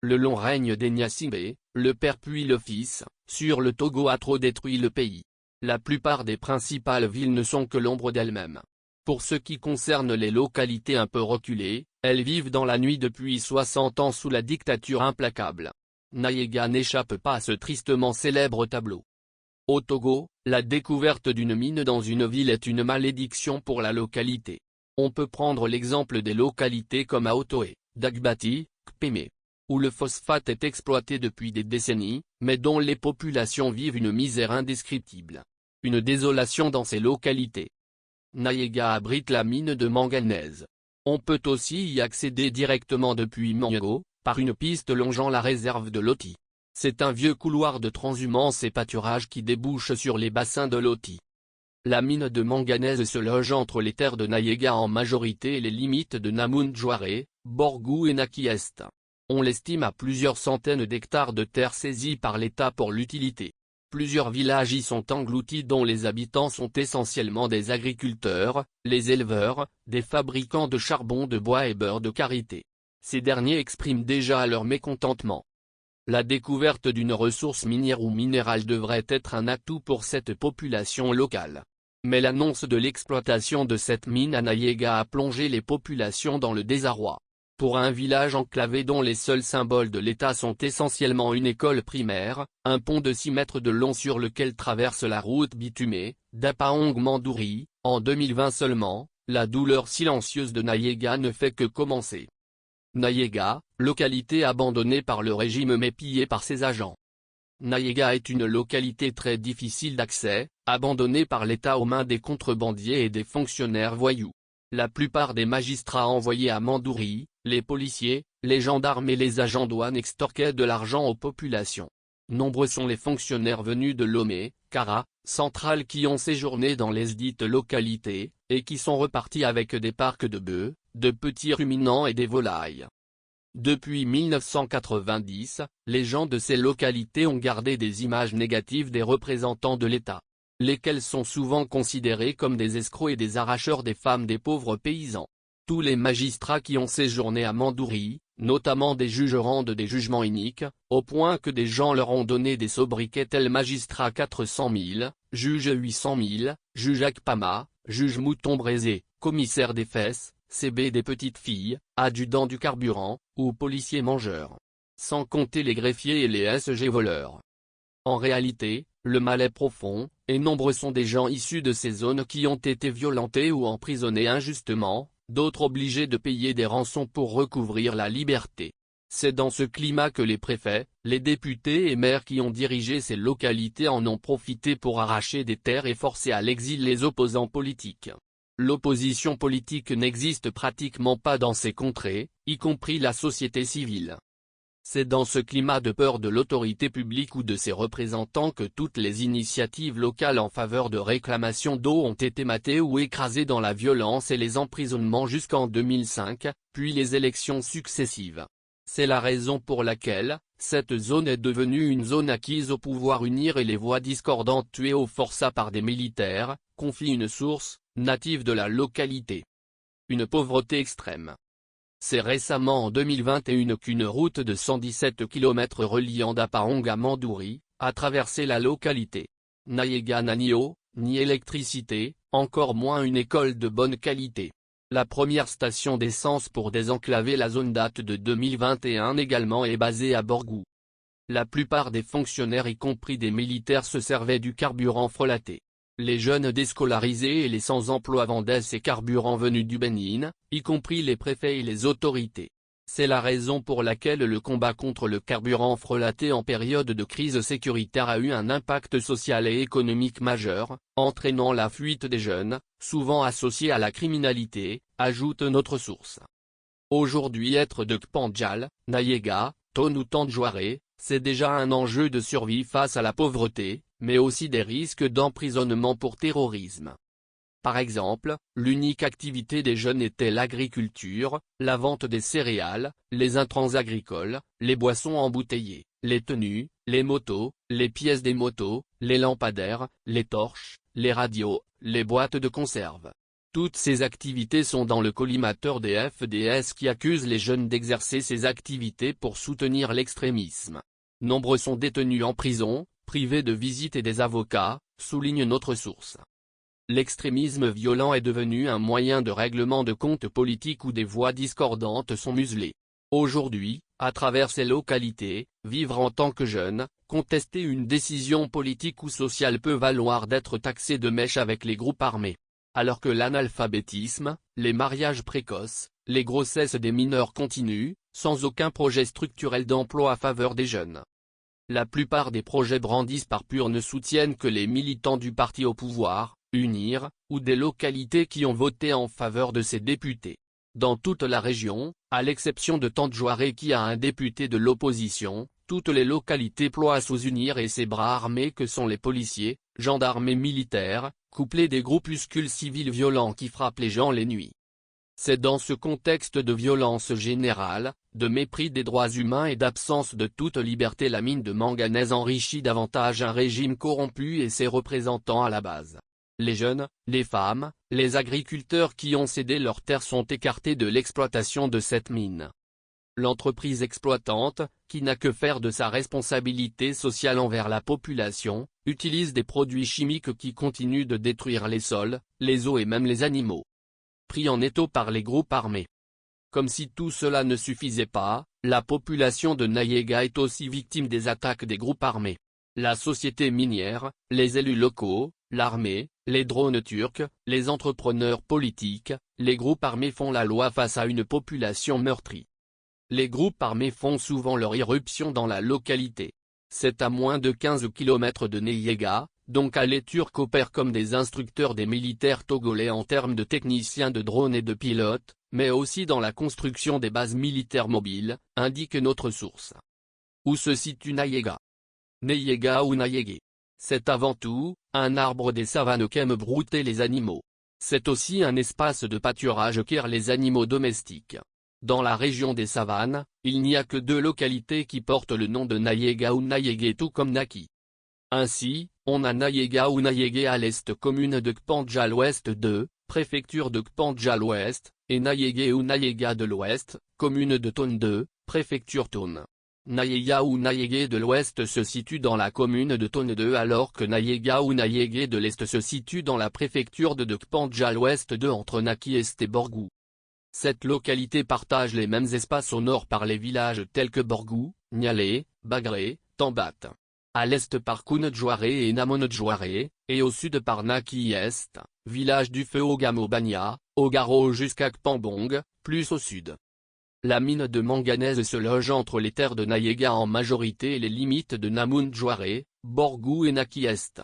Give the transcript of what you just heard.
Le long règne des Gnassingbé, le père puis le fils, sur le Togo a trop détruit le pays. La plupart des principales villes ne sont que l'ombre d'elles-mêmes. Pour ce qui concerne les localités un peu reculées, elles vivent dans la nuit depuis 60 ans sous la dictature implacable. Nayega n'échappe pas à ce tristement célèbre tableau. Au Togo, la découverte d'une mine dans une ville est une malédiction pour la localité. On peut prendre l'exemple des localités comme Aotoé, Dagbati, Kpémé, où le phosphate est exploité depuis des décennies, mais dont les populations vivent une misère indescriptible. Une désolation dans ces localités. Nayega abrite la mine de manganèse. On peut aussi y accéder directement depuis Mango, par une piste longeant la réserve de Loti. C'est un vieux couloir de transhumance et pâturage qui débouche sur les bassins de Loti. La mine de manganèse se loge entre les terres de Nayega en majorité et les limites de Namoundjouaré, Borgou et Naki-Est. On l'estime à plusieurs centaines d'hectares de terres saisies par l'État pour l'utilité. Plusieurs villages y sont engloutis dont les habitants sont essentiellement des agriculteurs, les éleveurs, des fabricants de charbon de bois et beurre de karité. Ces derniers expriment déjà leur mécontentement. La découverte d'une ressource minière ou minérale devrait être un atout pour cette population locale. Mais l'annonce de l'exploitation de cette mine à Nayega a plongé les populations dans le désarroi. Pour un village enclavé dont les seuls symboles de l'État sont essentiellement une école primaire, un pont de 6 mètres de long sur lequel traverse la route bitumée, d'Apaong-Mandouri, en 2020 seulement, la douleur silencieuse de Nayega ne fait que commencer. Nayega, localité abandonnée par le régime mais pillée par ses agents. Nayega est une localité très difficile d'accès, abandonnée par l'État aux mains des contrebandiers et des fonctionnaires voyous. La plupart des magistrats envoyés à Mandouri, les policiers, les gendarmes et les agents douanes extorquaient de l'argent aux populations. Nombreux sont les fonctionnaires venus de Lomé, Kara, Centrale qui ont séjourné dans les dites localités, et qui sont repartis avec des parcs de bœufs, de petits ruminants et des volailles. Depuis 1990, les gens de ces localités ont gardé des images négatives des représentants de l'État, lesquels sont souvent considérés comme des escrocs et des arracheurs des femmes des pauvres paysans. Tous les magistrats qui ont séjourné à Mandouri, notamment des juges rendent des jugements iniques, au point que des gens leur ont donné des sobriquets tels magistrat 400 000, juge 800 000, juge Akpama, juge Mouton Braisé, commissaire des fesses, CB des petites filles, adjudant du carburant, ou policier mangeur. Sans compter les greffiers et les SG voleurs. En réalité, le mal est profond, et nombreux sont des gens issus de ces zones qui ont été violentés ou emprisonnés injustement, d'autres obligés de payer des rançons pour recouvrir la liberté. C'est dans ce climat que les préfets, les députés et maires qui ont dirigé ces localités en ont profité pour arracher des terres et forcer à l'exil les opposants politiques. L'opposition politique n'existe pratiquement pas dans ces contrées, y compris la société civile. C'est dans ce climat de peur de l'autorité publique ou de ses représentants que toutes les initiatives locales en faveur de réclamation d'eau ont été matées ou écrasées dans la violence et les emprisonnements jusqu'en 2005, puis les élections successives. C'est la raison pour laquelle, cette zone est devenue une zone acquise au pouvoir unir et les voix discordantes tuées au forçat par des militaires, confie une source, native de la localité. Une pauvreté extrême. C'est récemment en 2021 qu'une route de 117 km reliant Dapaong à Mandouri, a traversé la localité. Nayega n'a ni eau, ni électricité, encore moins une école de bonne qualité. La première station d'essence pour désenclaver la zone date de 2021 également est basée à Borgou. La plupart des fonctionnaires y compris des militaires se servaient du carburant frelaté. Les jeunes déscolarisés et les sans-emploi vendaient ces carburants venus du Bénin, y compris les préfets et les autorités. C'est la raison pour laquelle le combat contre le carburant frelaté en période de crise sécuritaire a eu un impact social et économique majeur, entraînant la fuite des jeunes, souvent associée à la criminalité, ajoute notre source. Aujourd'hui être de Kpanjal, Nayega, Tone ou Tandjouaré, c'est déjà un enjeu de survie face à la pauvreté, mais aussi des risques d'emprisonnement pour terrorisme. Par exemple, l'unique activité des jeunes était l'agriculture, la vente des céréales, les intrants agricoles, les boissons embouteillées, les tenues, les motos, les pièces des motos, les lampadaires, les torches, les radios, les boîtes de conserve. Toutes ces activités sont dans le collimateur des FDS qui accusent les jeunes d'exercer ces activités pour soutenir l'extrémisme. Nombreux sont détenus en prison, privés de visites et des avocats, souligne notre source. L'extrémisme violent est devenu un moyen de règlement de comptes politiques où des voix discordantes sont muselées. Aujourd'hui, à travers ces localités, vivre en tant que jeune, contester une décision politique ou sociale peut valoir d'être taxé de mèche avec les groupes armés. Alors que l'analphabétisme, les mariages précoces, les grossesses des mineurs continuent, sans aucun projet structurel d'emploi à faveur des jeunes. La plupart des projets brandis par PUR ne soutiennent que les militants du parti au pouvoir, UNIR, ou des localités qui ont voté en faveur de ces députés. Dans toute la région, à l'exception de Tandjouaré qui a un député de l'opposition, toutes les localités ploient sous UNIR et ses bras armés que sont les policiers, gendarmes et militaires, couplés des groupuscules civils violents qui frappent les gens les nuits. C'est dans ce contexte de violence générale, de mépris des droits humains et d'absence de toute liberté la mine de manganèse enrichit davantage un régime corrompu et ses représentants à la base. Les jeunes, les femmes, les agriculteurs qui ont cédé leurs terres sont écartés de l'exploitation de cette mine. L'entreprise exploitante, qui n'a que faire de sa responsabilité sociale envers la population, utilise des produits chimiques qui continuent de détruire les sols, les eaux et même les animaux. Pris en étau par les groupes armés. Comme si tout cela ne suffisait pas, la population de Nayega est aussi victime des attaques des groupes armés. La société minière, les élus locaux, l'armée, les drones turcs, les entrepreneurs politiques, les groupes armés font la loi face à une population meurtrie. Les groupes armés font souvent leur irruption dans la localité. C'est à moins de 15 km de Nayega, donc les Turcs opèrent comme des instructeurs des militaires togolais en termes de techniciens de drones et de pilotes, mais aussi dans la construction des bases militaires mobiles, indique notre source. Où se situe Nayega? Nayega ou Nayégué. C'est avant tout, un arbre des savanes qu'aiment brouter les animaux. C'est aussi un espace de pâturage qu'errent les animaux domestiques. Dans la région des savanes, il n'y a que 2 localités qui portent le nom de Nayega ou Nayégué tout comme Naki. Ainsi, on a Nayega ou Nayégué à l'est commune de Kpandja à l'ouest de, préfecture de Kpandja à l'ouest, et Nayégué ou Nayega de l'ouest, commune de Tone 2, préfecture Tone. Nayega ou Nayégué de l'ouest se situe dans la commune de Tone 2 alors que Nayega ou Nayégué de l'est se situe dans la préfecture de Kpandja à l'ouest de entre Naki et Borgou. Cette localité partage les mêmes espaces au nord par les villages tels que Borgou, Nialé, Bagré, Tambat. À l'est par Kounedjouaré et Namonedjouaré, et au sud par Naki Est, village du feu Ogamo-Bania, Ogaro jusqu'à Kpambong, plus au sud. La mine de manganèse se loge entre les terres de Nayega en majorité et les limites de Namoundjouaré, Borgou et Naki Est.